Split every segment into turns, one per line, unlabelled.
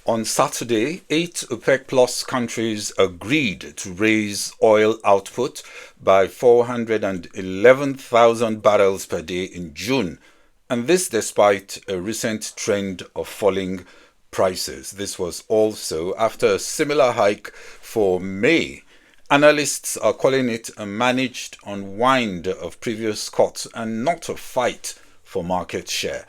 On Saturday, 8 OPEC Plus countries agreed to raise oil output by 411,000 barrels per day in June, and this despite a recent trend of falling prices. This was also after a similar hike for May. Analysts are calling it a managed unwind of previous cuts and not a fight for market share.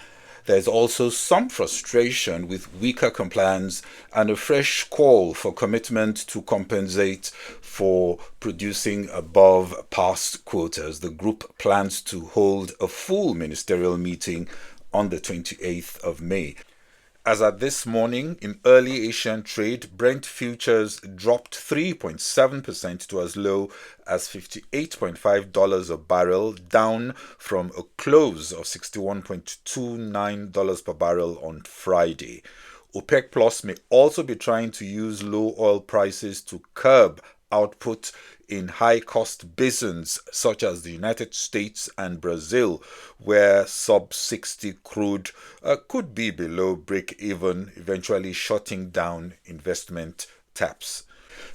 There's also some frustration with weaker compliance and a fresh call for commitment to compensate for producing above past quotas. The group plans to hold a full ministerial meeting on the 28th of May. As at this morning, in early Asian trade, Brent futures dropped 3.7% to as low as $58.5 a barrel, down from a close of $61.29 per barrel on Friday. OPEC Plus may also be trying to use low oil prices to curb output in high-cost basins such as the United States and Brazil, where sub-60 crude could be below break-even, eventually shutting down investment taps.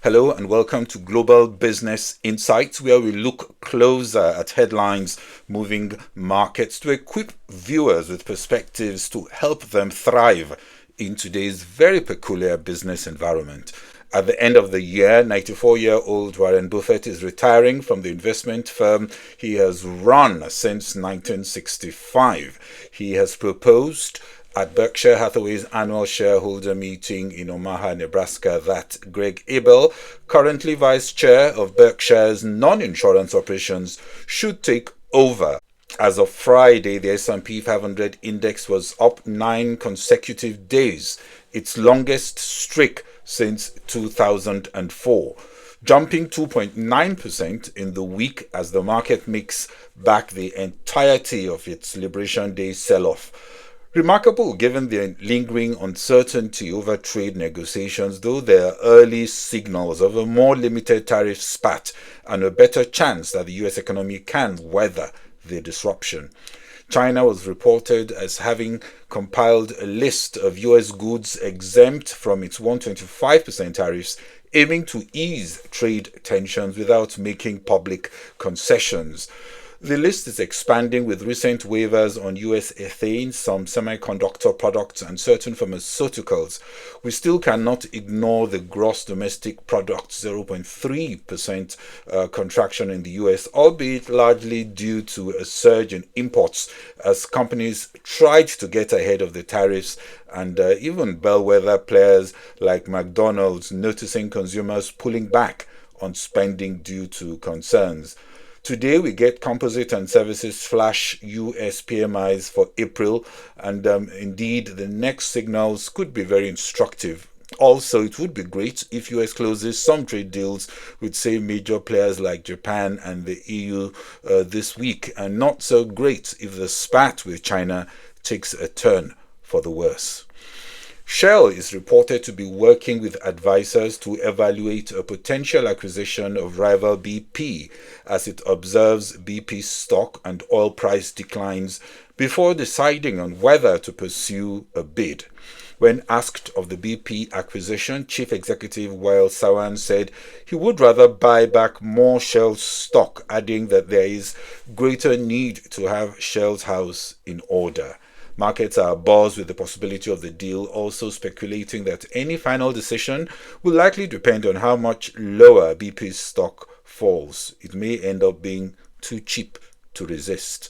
Hello and welcome to Global Business Insights, where we look closer at headlines moving markets to equip viewers with perspectives to help them thrive in today's very peculiar business environment. At the end of the year, 94-year-old Warren Buffett is retiring from the investment firm he has run since 1965. He has proposed at Berkshire Hathaway's annual shareholder meeting in Omaha, Nebraska, that Greg Abel, currently vice chair of Berkshire's non-insurance operations, should take over. As of Friday, the S&P 500 index was up 9 consecutive days, its longest streak since 2004, jumping 2.9% in the week as the market makes back the entirety of its Liberation Day sell-off. Remarkable given the lingering uncertainty over trade negotiations, though there are early signals of a more limited tariff spat and a better chance that the US economy can weather the disruption. China was reported as having compiled a list of US goods exempt from its 125% tariffs, aiming to ease trade tensions without making public concessions. The list is expanding with recent waivers on US ethane, some semiconductor products, and certain pharmaceuticals. We still cannot ignore the gross domestic product 0.3% contraction in the US, albeit largely due to a surge in imports as companies tried to get ahead of the tariffs, and even bellwether players like McDonald's noticing consumers pulling back on spending due to concerns. Today, we get composite and services flash US PMIs for April, and indeed, the next signals could be very instructive. Also, it would be great if US closes some trade deals with, say, major players like Japan and the EU this week, and not so great if the spat with China takes a turn for the worse. Shell is reported to be working with advisors to evaluate a potential acquisition of rival BP as it observes BP's stock and oil price declines before deciding on whether to pursue a bid. When asked of the BP acquisition, Chief Executive Wael Sawan said he would rather buy back more Shell stock, adding that there is greater need to have Shell's house in order. Markets are abuzz with the possibility of the deal, also speculating that any final decision will likely depend on how much lower BP's stock falls. It may end up being too cheap to resist.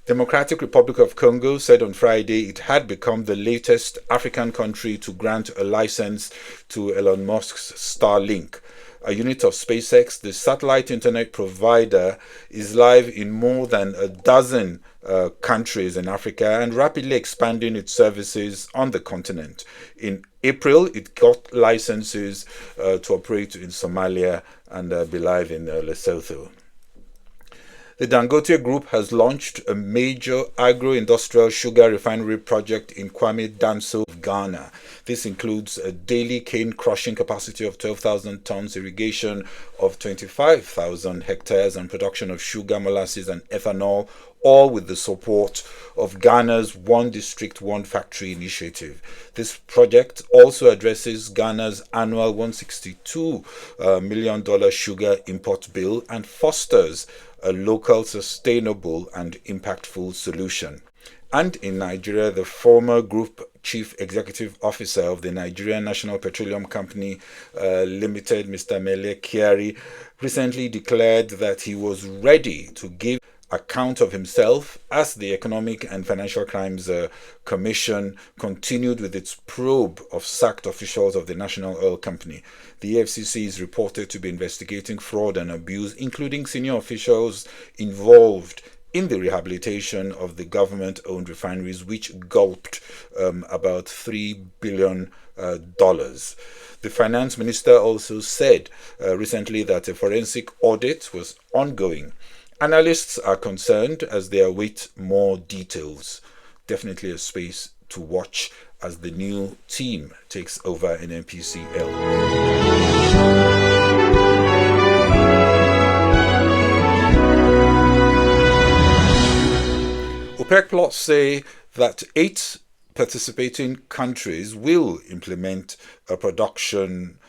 Democratic Republic of Congo said on Friday it had become the latest African country to grant a license to Elon Musk's Starlink. A unit of SpaceX, the satellite internet provider, is live in more than a dozen countries in Africa and rapidly expanding its services on the continent. In April, it got licenses to operate in Somalia and be live in Lesotho. The Dangote Group has launched a major agro-industrial sugar refinery project in Kwame Danso, Ghana. This includes a daily cane crushing capacity of 12,000 tons, irrigation of 25,000 hectares, and production of sugar, molasses, and ethanol, all with the support of Ghana's One District, One Factory initiative. This project also addresses Ghana's annual $162 million sugar import bill and fosters a local, sustainable and impactful solution. And in Nigeria, the former Group Chief Executive Officer of the Nigerian National Petroleum Company Limited, Mr. Mele Kyari, recently declared that he was ready to give account of himself as the Economic and Financial Crimes Commission continued with its probe of sacked officials of the National Oil Company. The EFCC is reported to be investigating fraud and abuse, including senior officials involved in the rehabilitation of the government-owned refineries, which gulped about $3 billion. The finance minister also said recently that a forensic audit was ongoing. Analysts are concerned as they await more details. Definitely a space to watch as the new team takes over in NPCL. OPEC Plus say that 8 participating countries will implement a production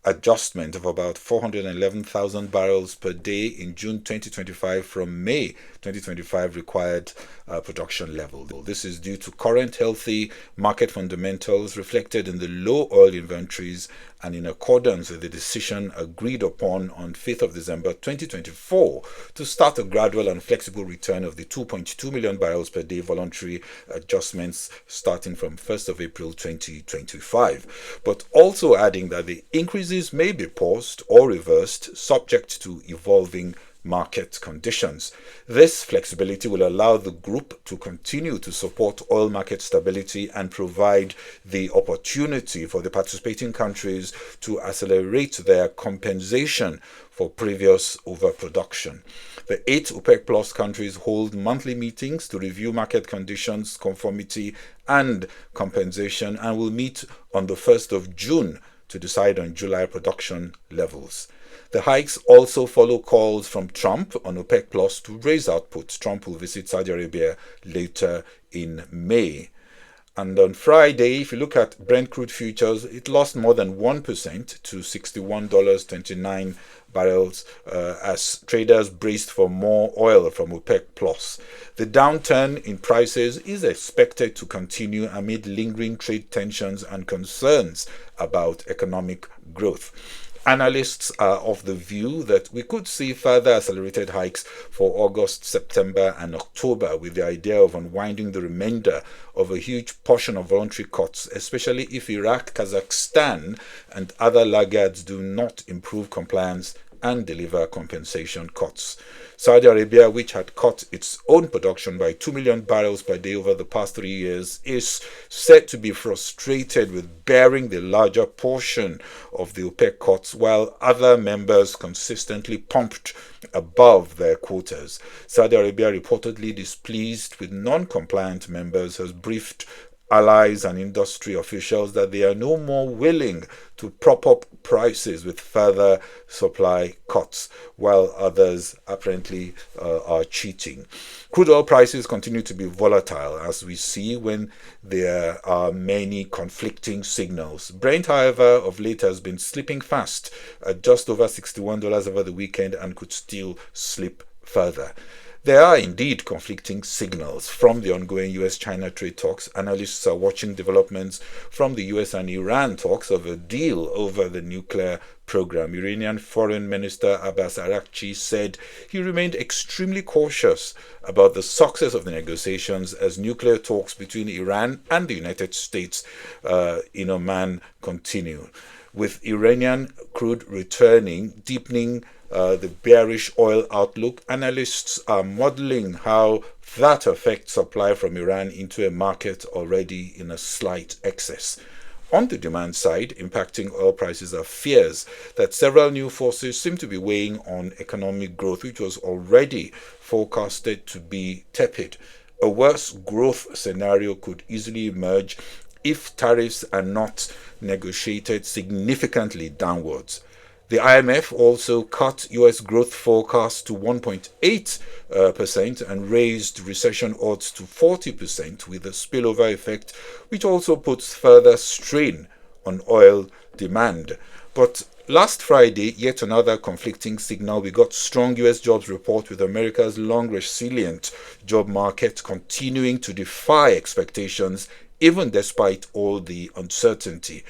adjustment of about 411,000 barrels per day in June 2025 from May 2025 required production level. This is due to current healthy market fundamentals reflected in the low oil inventories and in accordance with the decision agreed upon on 5th of December 2024 to start a gradual and flexible return of the 2.2 million barrels per day voluntary adjustments starting from 1st of April 2025, but also adding that the increases may be paused or reversed subject to evolving market conditions. This flexibility will allow the group to continue to support oil market stability and provide the opportunity for the participating countries to accelerate their compensation for previous overproduction. The 8 OPEC Plus countries hold monthly meetings to review market conditions, conformity, and compensation, and will meet on the 1st of June to decide on July production levels. The hikes also follow calls from Trump on OPEC Plus to raise output. Trump will visit Saudi Arabia later in May. And on Friday, if you look at Brent Crude futures, it lost more than 1% to $61.29 barrels as traders braced for more oil from OPEC Plus. The downturn in prices is expected to continue amid lingering trade tensions and concerns about economic growth. Analysts are of the view that we could see further accelerated hikes for August, September, and October, with the idea of unwinding the remainder of a huge portion of voluntary cuts, especially if Iraq, Kazakhstan, and other laggards do not improve compliance and deliver compensation cuts. Saudi Arabia, which had cut its own production by 2 million barrels per day over the past 3 years, is said to be frustrated with bearing the larger portion of the OPEC cuts, while other members consistently pumped above their quotas. Saudi Arabia, reportedly displeased with non-compliant members, has briefed allies and industry officials that they are no more willing to prop up prices with further supply cuts, while others apparently are cheating. Crude oil prices continue to be volatile, as we see when there are many conflicting signals. Brent, however, of late has been slipping fast at just over $61 over the weekend and could still slip further. There are indeed conflicting signals from the ongoing US-China trade talks. Analysts are watching developments from the US and Iran talks of a deal over the nuclear program. Iranian Foreign Minister Abbas Araghchi said he remained extremely cautious about the success of the negotiations as nuclear talks between Iran and the United States in Oman continue. With Iranian crude returning, deepening the bearish oil outlook, analysts are modeling how that affects supply from Iran into a market already in a slight excess. On the demand side, impacting oil prices are fears that several new forces seem to be weighing on economic growth, which was already forecasted to be tepid. A worse growth scenario could easily emerge if tariffs are not negotiated significantly downwards. The IMF also cut US growth forecast to 1.8% and raised recession odds to 40% with a spillover effect, which also puts further strain on oil demand. But last Friday, yet another conflicting signal. We got strong US jobs report with America's long resilient job market continuing to defy expectations even despite all the uncertainty.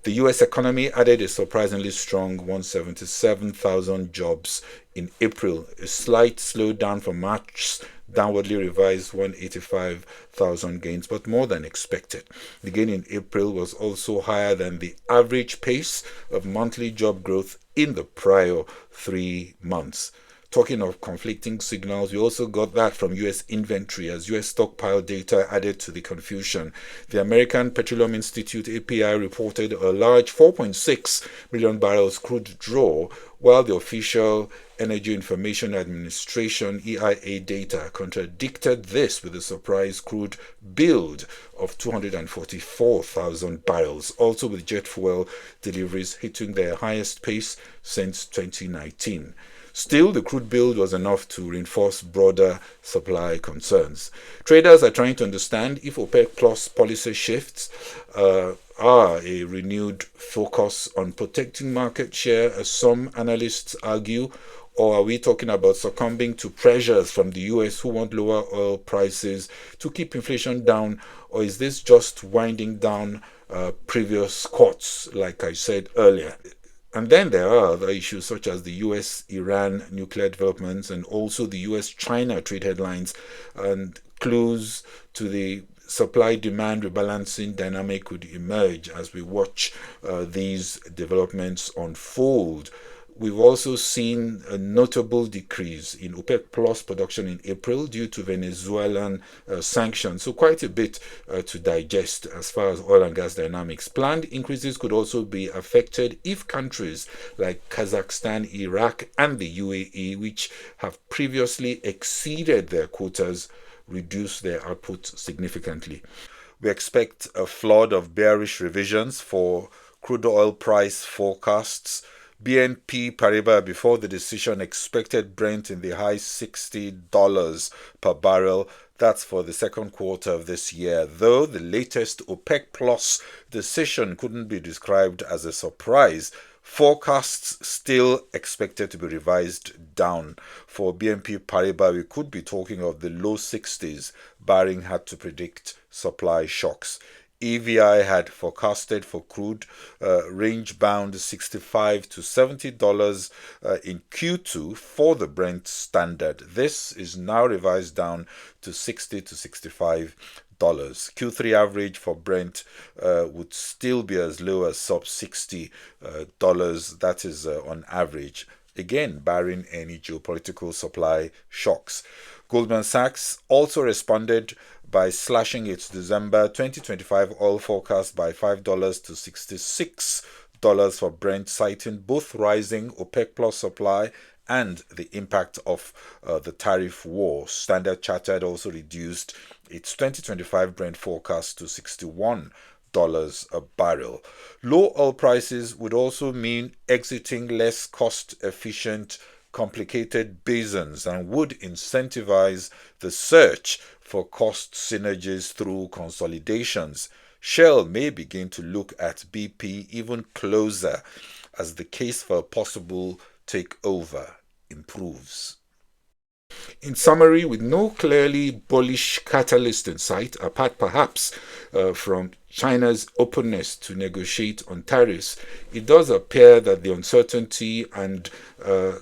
The US economy added a surprisingly strong 177,000 jobs in April, a slight slowdown from March's downwardly revised 185,000 gains, but more than expected. The gain in April was also higher than the average pace of monthly job growth in the prior 3 months. Talking of conflicting signals, we also got that from US inventory as US stockpile data added to the confusion. The American Petroleum Institute API reported a large 4.6 million barrels crude draw, while the official Energy Information Administration EIA data contradicted this with a surprise crude build of 244,000 barrels, also with jet fuel deliveries hitting their highest pace since 2019. Still, the crude build was enough to reinforce broader supply concerns. Traders are trying to understand if OPEC Plus policy shifts are a renewed focus on protecting market share, as some analysts argue, or are we talking about succumbing to pressures from the US who want lower oil prices to keep inflation down, or is this just winding down previous cuts, like I said earlier? And then there are other issues such as the US-Iran nuclear developments and also the US-China trade headlines and clues to the supply-demand rebalancing dynamic could emerge as we watch these developments unfold. We've also seen a notable decrease in OPEC Plus production in April due to Venezuelan sanctions. So quite a bit to digest as far as oil and gas dynamics. Planned increases could also be affected if countries like Kazakhstan, Iraq, and the UAE, which have previously exceeded their quotas, reduce their output significantly. We expect a flood of bearish revisions for crude oil price forecasts. BNP Paribas, before the decision, expected Brent in the high $60 per barrel. That's for the second quarter of this year, though the latest OPEC Plus decision couldn't be described as a surprise. Forecasts still expected to be revised down. For BNP Paribas, we could be talking of the low 60s. Baring had to predict supply shocks. EVI had forecasted for crude range-bound $65 to $70 in Q2 for the Brent standard. This is now revised down to $60 to $65. Q3 average for Brent would still be as low as sub $60. That is on average. Again, barring any geopolitical supply shocks. Goldman Sachs also responded by slashing its December 2025 oil forecast by $5 to $66 for Brent, citing both rising OPEC Plus supply and the impact of the tariff war. Standard Chartered also reduced its 2025 Brent forecast to $61 a barrel. Low oil prices would also mean exiting less cost-efficient, complicated basins and would incentivize the search for cost synergies through consolidations. Shell may begin to look at BP even closer as the case for a possible takeover improves. In summary, with no clearly bullish catalyst in sight, apart perhaps from China's openness to negotiate on tariffs, it does appear that the uncertainty and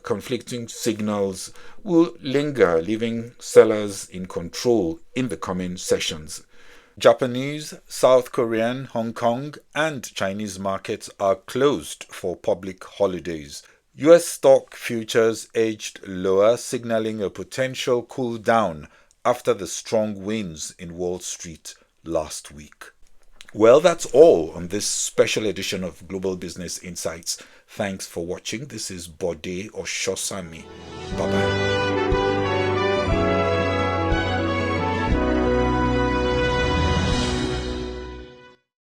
conflicting signals will linger, leaving sellers in control in the coming sessions. Japanese, South Korean, Hong Kong, and Chinese markets are closed for public holidays. US stock futures edged lower, signaling a potential cool down after the strong wins in Wall Street last week. Well, that's all on this special edition of Global Business Insights. Thanks for watching. This is Bode Oshosami. Bye-bye.